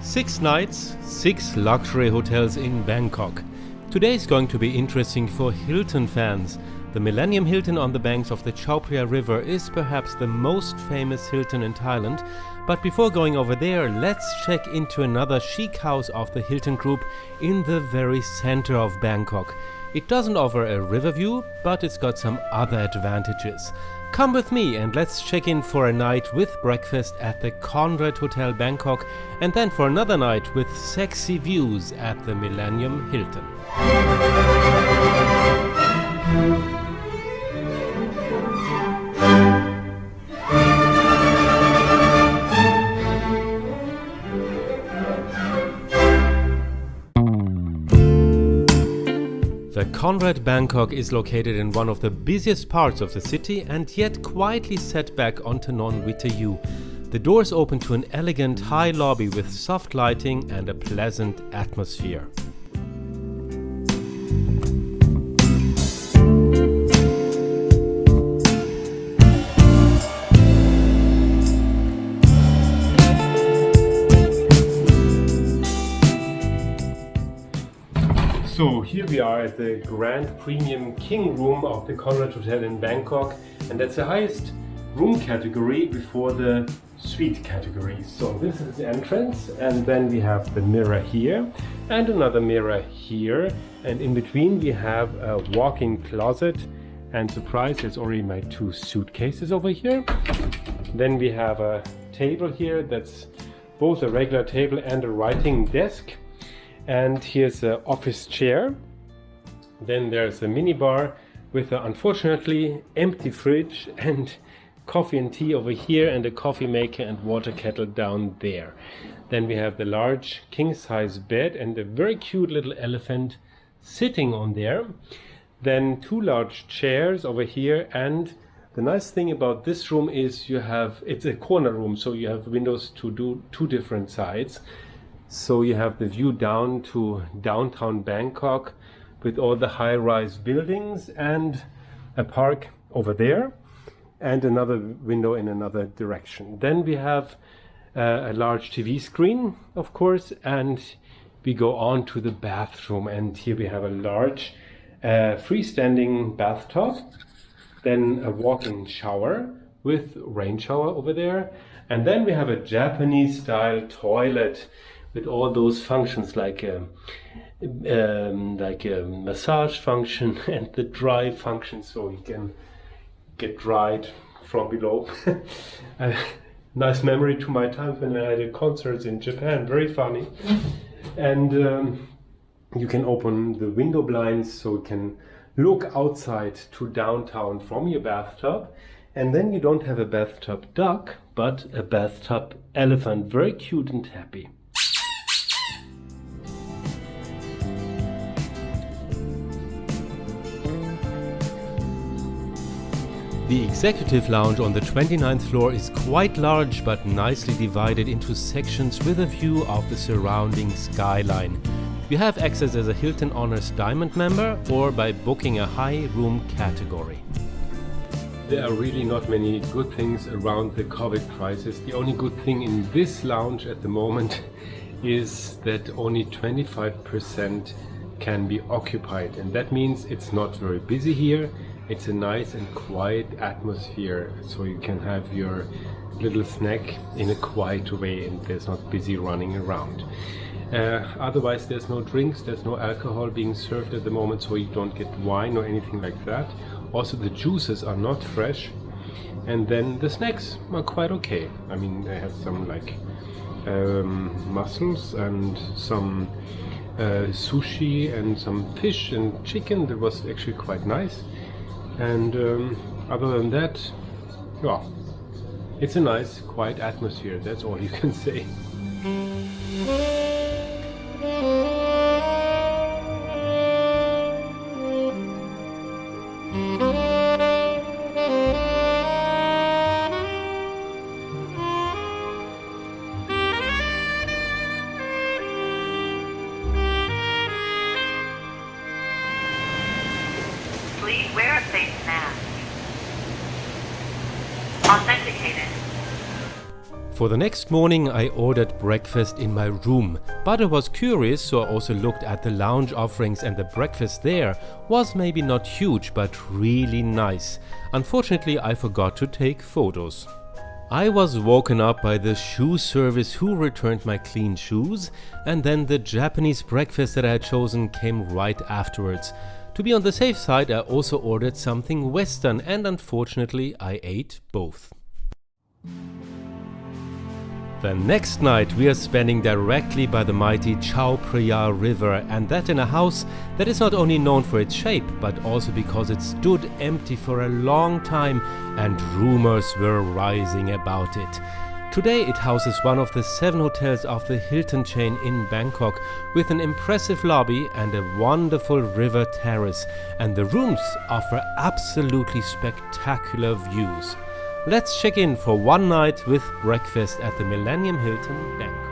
6 nights, 6 luxury hotels in Bangkok. Today is going to be interesting for Hilton fans. The Millennium Hilton on the banks of the Chao Phraya River is perhaps the most famous Hilton in Thailand. But before going over there, let's check into another chic house of the Hilton group in the very center of Bangkok. It doesn't offer a river view, but it's got some other advantages. Come with me and let's check in for a night with breakfast at the Conrad Hotel Bangkok and then for another night with sexy views at the Millennium Hilton. The Conrad Bangkok is located in one of the busiest parts of the city and yet quietly set back onto Non-Witte. The doors open to an elegant high lobby with soft lighting and a pleasant atmosphere. So here we are at the Grand Premium King Room of the Conrad Hotel in Bangkok, and that's the highest room category before the suite category. So this is the entrance, and then we have the mirror here and another mirror here, and in between we have a walk-in closet, and surprise, there's already my 2 suitcases over here. Then we have a table here that's both a regular table and a writing desk. And here's an office chair. Then there's a minibar with an unfortunately empty fridge and coffee and tea over here and a coffee maker and water kettle down there. Then we have the large king-size bed and a very cute little elephant sitting on there. Then 2 large chairs over here, and the nice thing about this room is it's a corner room, so you have windows to do 2 different sides. So you have the view down to downtown Bangkok with all the high-rise buildings and a park over there and another window in another direction. Then we have a large TV screen, of course, and we go on to the bathroom, and here we have a large freestanding bathtub, then a walk-in shower with rain shower over there, and then we have a Japanese style toilet with all those functions like a massage function and the dry function, so you can get dried from below. Nice memory to my times when I did concerts in Japan, very funny. And you can open the window blinds so you can look outside to downtown from your bathtub. And then you don't have a bathtub duck, but a bathtub elephant, very cute and happy. The executive lounge on the 29th floor is quite large but nicely divided into sections with a view of the surrounding skyline. You have access as a Hilton Honors Diamond member or by booking a high room category. There are really not many good things around the COVID crisis. The only good thing in this lounge at the moment is that only 25% can be occupied, and that means it's not very busy here. It's a nice and quiet atmosphere, so you can have your little snack in a quiet way and there's not busy running around. Otherwise there's no drinks, there's no alcohol being served at the moment, so you don't get wine or anything like that. Also the juices are not fresh, and then the snacks are quite okay. I mean, they have some like mussels and some sushi and some fish and chicken. That was actually quite nice. And other than that, yeah, it's a nice, quiet atmosphere. That's all you can say. Please wear a face mask. Authenticated. For the next morning I ordered breakfast in my room, but I was curious, so I also looked at the lounge offerings, and the breakfast there was maybe not huge but really nice. Unfortunately, I forgot to take photos. I was woken up by the shoe service who returned my clean shoes, and then the Japanese breakfast that I had chosen came right afterwards. To be on the safe side, I also ordered something Western, and unfortunately I ate both. The next night we are spending directly by the mighty Chao Phraya River, and that in a house that is not only known for its shape but also because it stood empty for a long time and rumors were rising about it. Today it houses one of the 7 hotels of the Hilton chain in Bangkok, with an impressive lobby and a wonderful river terrace, and the rooms offer absolutely spectacular views. Let's check in for one night with breakfast at the Millennium Hilton Bangkok.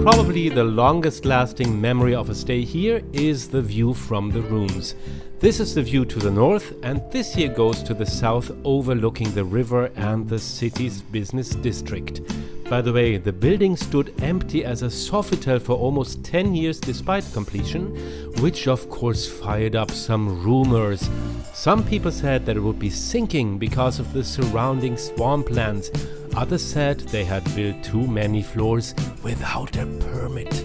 Probably the longest lasting memory of a stay here is the view from the rooms. This is the view to the north, and this here goes to the south, overlooking the river and the city's business district. By the way, the building stood empty as a Sofitel for almost 10 years despite completion, which of course fired up some rumors. Some people said that it would be sinking because of the surrounding swamplands. Others said they had built too many floors without a permit.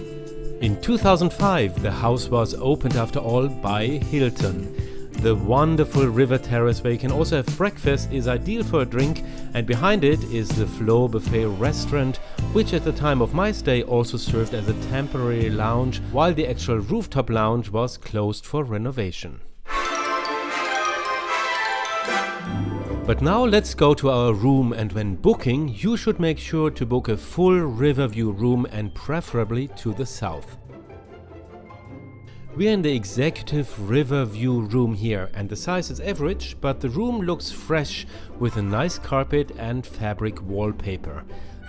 In 2005, the house was opened after all by Hilton. The wonderful river terrace where you can also have breakfast is ideal for a drink, and behind it is the Flow Buffet restaurant, which at the time of my stay also served as a temporary lounge, while the actual rooftop lounge was closed for renovation. But now let's go to our room, and when booking, you should make sure to book a full river view room, and preferably to the south. We are in the executive river view room here, and the size is average, but the room looks fresh with a nice carpet and fabric wallpaper.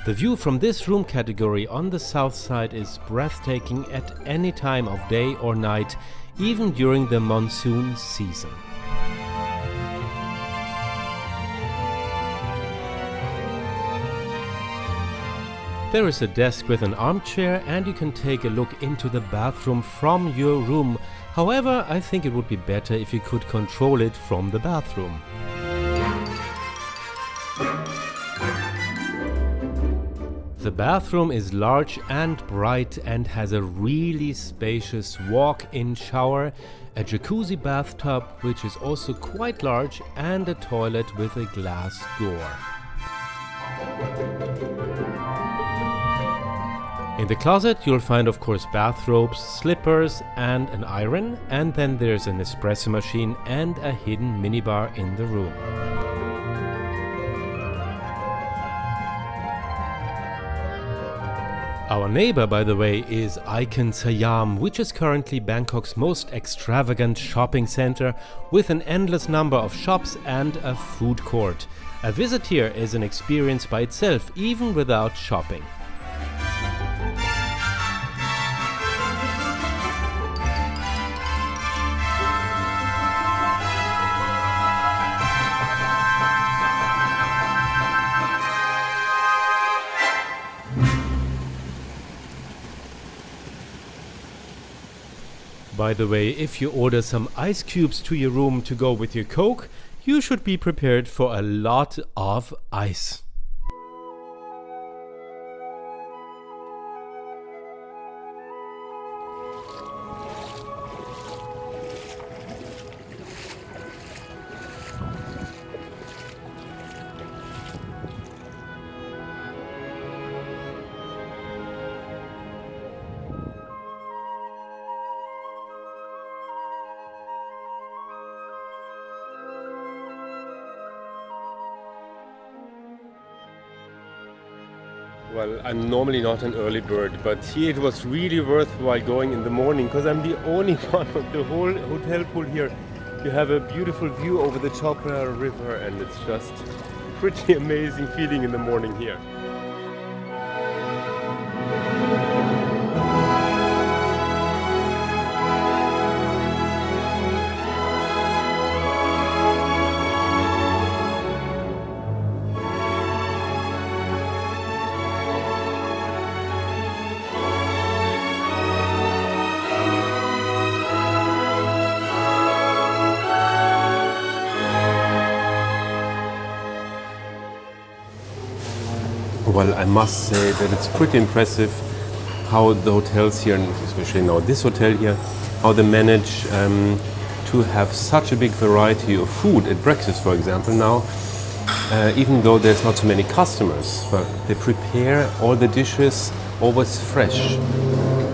The view from this room category on the south side is breathtaking at any time of day or night, even during the monsoon season. There is a desk with an armchair, and you can take a look into the bathroom from your room. However, I think it would be better if you could control it from the bathroom. The bathroom is large and bright and has a really spacious walk-in shower, a jacuzzi bathtub which is also quite large, and a toilet with a glass door. In the closet you'll find of course bathrobes, slippers and an iron, and then there's an espresso machine and a hidden minibar in the room. Our neighbor, by the way, is Icon Siam, which is currently Bangkok's most extravagant shopping center, with an endless number of shops and a food court. A visit here is an experience by itself, even without shopping. By the way, if you order some ice cubes to your room to go with your Coke, you should be prepared for a lot of ice. Well, I'm normally not an early bird, but here it was really worthwhile going in the morning because I'm the only one of the whole hotel pool here. You have a beautiful view over the Chao Phraya River, and it's just pretty amazing feeling in the morning here. Well, I must say that it's pretty impressive how the hotels here, and especially now this hotel here, how they manage to have such a big variety of food at breakfast, for example, now. Even though there's not so many customers, but they prepare all the dishes always fresh.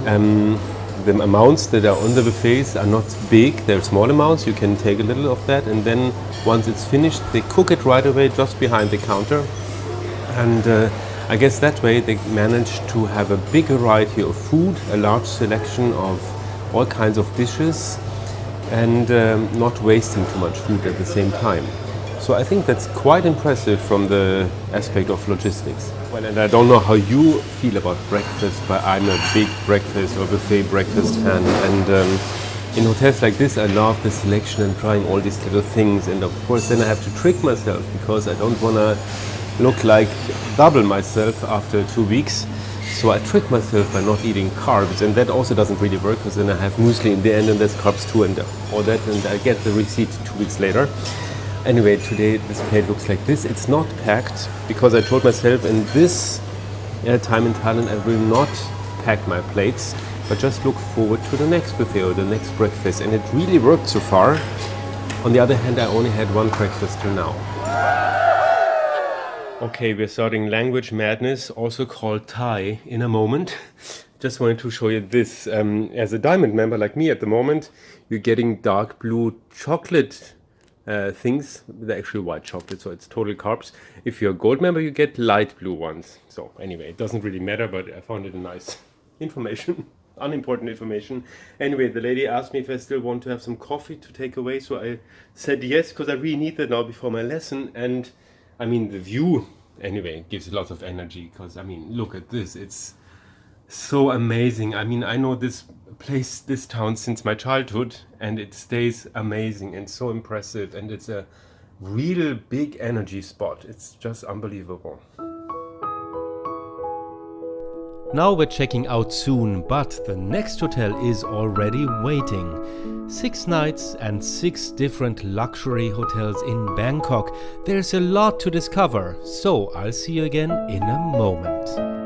The amounts that are on the buffets are not big, they're small amounts, you can take a little of that, and then once it's finished they cook it right away just behind the counter. And I guess that way they manage to have a big variety of food, a large selection of all kinds of dishes, and not wasting too much food at the same time. So I think that's quite impressive from the aspect of logistics. Well, and I don't know how you feel about breakfast, but I'm a big breakfast or buffet breakfast fan. And in hotels like this, I love the selection and trying all these little things. And of course, then I have to trick myself because I don't want to look like double myself after 2 weeks. So I trick myself by not eating carbs, and that also doesn't really work because then I have muesli in the end and there's carbs too and all that, and I get the receipt 2 weeks later. Anyway, today this plate looks like this. It's not packed because I told myself in this time in Thailand I will not pack my plates, but just look forward to the next buffet or the next breakfast, and it really worked so far. On the other hand, I only had one breakfast till now. Okay, we're starting language madness, also called Thai, in a moment. Just wanted to show you this. As a diamond member like me at the moment, you're getting dark blue chocolate things. They're actually white chocolate, so it's total carbs. If you're a gold member, you get light blue ones. So anyway, it doesn't really matter, but I found it a nice information. Unimportant information. Anyway, the lady asked me if I still want to have some coffee to take away, so I said yes, because I really need that now before my lesson. And I mean, the view anyway gives lots of energy, because I mean, look at this, it's so amazing. I mean, I know this place, this town, since my childhood, and it stays amazing and so impressive, and it's a real big energy spot. It's just unbelievable. Now we're checking out soon, but the next hotel is already waiting. 6 nights and 6 different luxury hotels in Bangkok. There's a lot to discover, so I'll see you again in a moment.